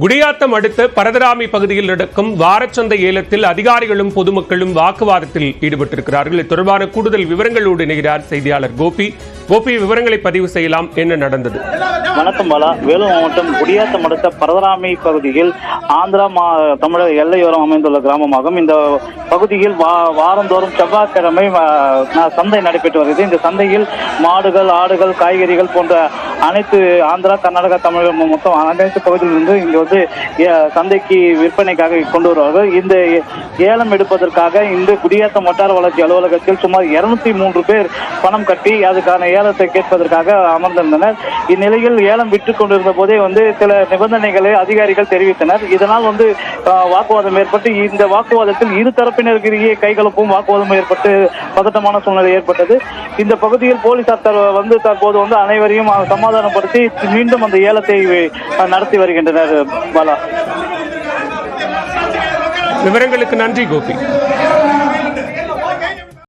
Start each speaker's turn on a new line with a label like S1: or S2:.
S1: குடியாத்தம் அடுத்த பரதராமி பகுதியில் நடக்கும் வாரச்சந்தை ஏலத்தில் அதிகாரிகளும் பொதுமக்களும் வாக்குவாதத்தில் ஈடுபட்டிருக்கிறார்கள். இது தொடர்பான கூடுதல் விவரங்களோடு இணைகிறார் செய்தியாளர் கோபி. விவரங்களை பதிவு செய்யலாம். என்ன நடந்தது?
S2: வணக்கம் பாலா. வேலூர் மாவட்டம் குடியாத்தம் அடுத்த பரதராமி பகுதியில் ஆந்திரா தமிழக எல்லையோரம் அமைந்துள்ள கிராமமாகும். இந்த பகுதியில் வாரந்தோறும் செவ்வாய்க்கிழமை சந்தை நடைபெற்று வருகிறது. இந்த சந்தையில் மாடுகள், ஆடுகள், காய்கறிகள் போன்ற அனைத்து ஆந்திரா, கர்நாடகா, தமிழகம் மொத்தம் அனைத்து பகுதியிலிருந்து இங்கு வந்து சந்தைக்கு விற்பனைக்காக கொண்டு வருவார்கள். இந்த ஏலம் எடுப்பதற்காக இந்த குடியாத்தம் வட்டார வளர்ச்சி அலுவலகத்தில் சுமார் 203 பேர் பணம் கட்டி அதுக்கான ஏலத்தை கேட்பதற்காக அமர்ந்திருந்தனர். இந்நிலையில் ஏலம் விட்டுக் கொண்டிருந்த போதே சில நிபந்தனைகளை அதிகாரிகள் தெரிவித்தனர். இதனால் வாக்குவாதம் ஏற்பட்டு இந்த வாக்குவாதத்தில் இரு தரப்பினருக்கிடையே கைகலப்பும் வாக்குவாதம் ஏற்பட்டு பதட்டமான சூழ்நிலை ஏற்பட்டது. இந்த பகுதியில் போலீசார் தற்போது அனைவரையும் சமாதானப்படுத்தி மீண்டும் அந்த ஏலத்தை நடத்தி வருகின்றனர். பாலா,
S1: விவரங்களுக்கு நன்றி கோபி.